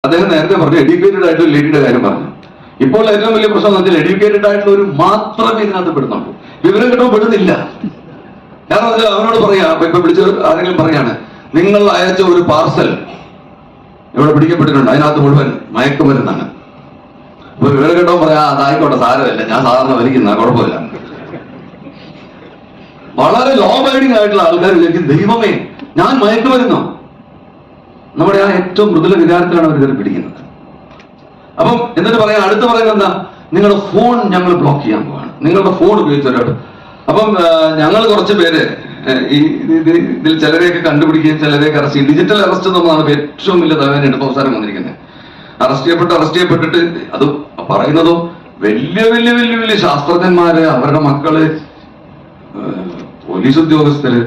അദ്ദേഹം നേരത്തെ പറഞ്ഞു എഡ്യൂക്കേറ്റഡ് ആയിട്ടുള്ള ലേഡിയുടെ കാര്യം പറഞ്ഞു. ഇപ്പോൾ ഏറ്റവും വലിയ പ്രശ്നം എന്ന് വെച്ചാൽ എഡ്യൂക്കേറ്റഡ് ആയിട്ടുള്ള ഒരു മാത്രമേ ഇതിനകത്ത് പെടുന്നുള്ളൂ, വിവരം കിട്ടുമ്പോൾ പെടുന്നില്ല. കാരണം അവനോട് പറയാ, ഇപ്പൊ വിളിച്ച് ആരെങ്കിലും പറയാണ് നിങ്ങൾ അയച്ച ഒരു പാർസൽ ഇവിടെ പിടിക്കപ്പെട്ടിട്ടുണ്ട്, അതിനകത്ത് മുഴുവൻ മയക്കുമരുന്നാണ്. അപ്പൊ വിവരം കേട്ടോ പറയാ അതായിക്കോട്ടെ സാരമില്ല, ഞാൻ സാധാരണ വലിക്കുന്ന കുഴപ്പമില്ല. വളരെ ലോ ബൈഡിങ് ആയിട്ടുള്ള ആൾക്കാർ വിചാരിക്കും ദൈവമേ ഞാൻ മയക്കുമരുന്നോ. നമ്മുടെ ആ ഏറ്റവും മൃദുല വികാരത്തിലാണ് അവർ കയറി പിടിക്കുന്നത്. അപ്പം എന്നിട്ട് പറയാം, അടുത്ത് പറയുന്നത് എന്താ, നിങ്ങളുടെ ഫോൺ ഞങ്ങൾ ബ്ലോക്ക് ചെയ്യാൻ പോവാണ്, നിങ്ങളുടെ ഫോൺ ഉപയോഗിച്ചവരോട്. അപ്പം ഞങ്ങൾ കുറച്ച് പേര് ഇതിൽ ചിലരെയൊക്കെ കണ്ടുപിടിക്കുകയും ചിലരെയൊക്കെ അറസ്റ്റ് ചെയ്യും. ഡിജിറ്റൽ അറസ്റ്റ് എന്നുള്ളതാണ് ഏറ്റവും വലിയ തകരാനായിട്ട് അവസാനം വന്നിരിക്കുന്നത്. അറസ്റ്റ് ചെയ്യപ്പെട്ടിട്ട് അത് പറയുന്നതോ വലിയ വലിയ വലിയ വലിയ ശാസ്ത്രജ്ഞന്മാര്, അവരുടെ മക്കള്, പോലീസ് ഉദ്യോഗസ്ഥര്,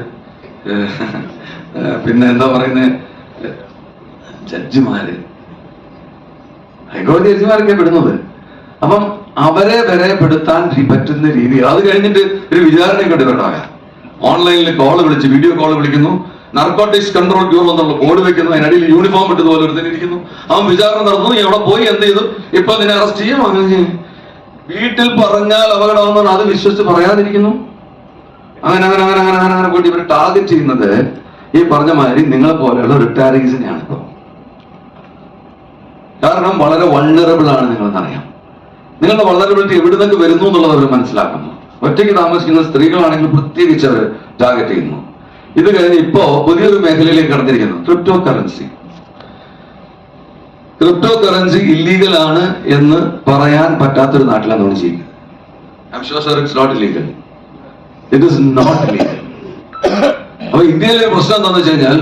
പിന്നെ എന്താ പറയുന്നത് ജഡ്ജിമാര്, ഹൈക്കോടതി ജഡ്ജിമാരൊക്കെ പെടുന്നത്. അപ്പം അവരെ വരെ പെടുത്താൻ പറ്റുന്ന രീതിയിൽ അത് കഴിഞ്ഞിട്ട് ഒരു വിചാരണയൊക്കെ ഉണ്ടാകാം. ഓൺലൈനിൽ കോള് വിളിച്ച് വീഡിയോ കോള് വിളിക്കുന്നു, നാർക്കോട്ടിക്സ് കൺട്രോൾ ബ്യൂറോ എന്നുള്ള ബോർഡ് വെക്കുന്നു, അതിനിടയിൽ യൂണിഫോം ഇട്ടതുപോലെ ഒരു ഇരിക്കുന്നു. അവൻ വിചാരണ നടത്തുന്നു, എവിടെ പോയി എന്ത് ചെയ്തു, ഇപ്പൊ നിന്നെ അറസ്റ്റ് ചെയ്യും, അങ്ങനെ ചെയ്യും. വീട്ടിൽ പറഞ്ഞാൽ അപകടമെന്നാണ് അത് വിശ്വസിച്ച് പറയാതിരിക്കുന്നു. അങ്ങനെ അങ്ങനെ അങ്ങനെ അങ്ങനെ അങ്ങനെ അങ്ങനെ പോയിട്ട് ഇവർ ടാർഗറ്റ് ചെയ്യുന്നത് ഈ പറഞ്ഞ മാതിരി നിങ്ങളെ പോലെയുള്ള റിട്ടയറീസിനെയാണ് ഇപ്പൊ. കാരണം വളരെ വൾണറബിൾ ആണ് നിങ്ങളെന്നറിയാം. നിങ്ങളുടെ വൾണറബിലിറ്റി എവിടെ നിന്നൊക്കെ വരുന്നു എന്നുള്ളത് അവർ മനസ്സിലാക്കുന്നു. ഒറ്റയ്ക്ക് താമസിക്കുന്ന സ്ത്രീകളാണെങ്കിൽ പ്രത്യേകിച്ച് അവർ ടാർഗറ്റ് ചെയ്യുന്നു. ഇത് കഴിഞ്ഞ് ഇപ്പോ പുതിയൊരു മേഖലയിലേക്ക് കടന്നിരിക്കുന്നു, crypto currency. Crypto currency illegal ആണ് എന്ന് പറയാൻ പറ്റാത്തൊരു നാട്ടിലാണ് നമ്മൾ ചെയ്യുന്നത്. I am sure sir it's not illegal. It is not legal. അപ്പൊ ഇന്ത്യയിലെ പ്രശ്നം എന്താണെന്ന് വെച്ച് കഴിഞ്ഞാൽ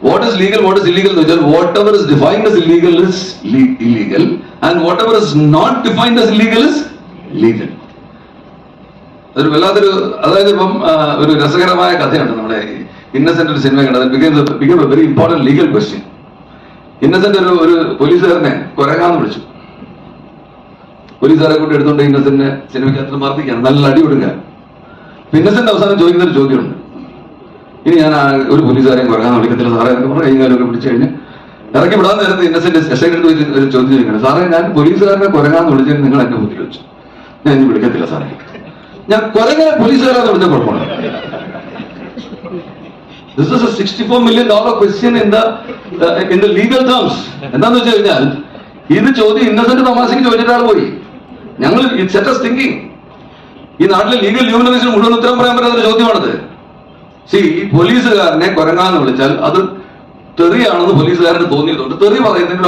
what is legal, what is illegal എന്ന് വെച്ചാൽ whatever is defined as illegal is illegal and whatever is not defined as illegal is legal. അതൊരു വല്ലാത്തൊരു, അതായത് ഇപ്പം ഒരു രസകരമായ കഥയുണ്ട്. നമ്മുടെ ഇന്നസെന്റ് ഒരു സിനിമ കണ്ടത് become A very important legal question. Innocent ഒരു പോലീസുകാരനെ കൊരങ്ങാന്ന് വിളിച്ചു. പോലീസുകാരെ കൂട്ടി എടുത്തോണ്ട് ഇന്നസെന്റിനെ സിനിമയ്ക്കകത്ത് മർദ്ദിക്കാൻ നല്ല അടി കൊടുക്കുക. ഇന്നസെന്റ് അവസാനം ചോദിക്കുന്ന ഒരു ചോദ്യമുണ്ട്, ഇനി ഞാൻ ഒരു പോലീസുകാരെയും കുറങ്ങാൻ വിളിക്കത്തില്ല സാറേ എന്നൊക്കെ പറഞ്ഞ് കൈകാലൊക്കെ പിടിച്ചു കഴിഞ്ഞ് ഇറക്കി വിടാൻ നേരത്തെ ഇന്നസെന്റ് എസ് ഐ എടുത്ത് ഒരു ചോദ്യം ചോദിക്കണം, സാറേ ഞാൻ പോലീസുകാരനെ കുറങ്ങാന്ന് വിളിച്ചതിന് നിങ്ങൾ എന്നെ ബുദ്ധി വെച്ചു, ഞാൻ ഇനി വിളിക്കത്തില്ല സാറേ, ഞാൻ കുറങ്ങനെ പോലീസുകാരാന്ന് വിളിച്ച കുഴപ്പമാണ്. This is a $64 million question in the legal terms. എന്താന്ന് വെച്ച് കഴിഞ്ഞാൽ ഇത് ചോദ്യം ഇന്നസെന്റ് തമാശക്ക് ചോദിച്ചിട്ടാണ് പോയി. ഞങ്ങൾ ഇറ്റ് സെറ്റ് us thinking. ഈ നാട്ടിലെ ലീഗൽ യൂണിവേഴ്സിറ്റി മുഴുവൻ ഉത്തരം പറയാൻ പറ്റാത്തൊരു ചോദ്യമാണത്. ഈ പോലീസുകാരനെ കൊരങ്ങാന്ന് വിളിച്ചാൽ അത് തെറിയാണെന്ന് പോലീസുകാരന് തോന്നിയതുകൊണ്ട് തെറി പറയുന്നതിന്റെ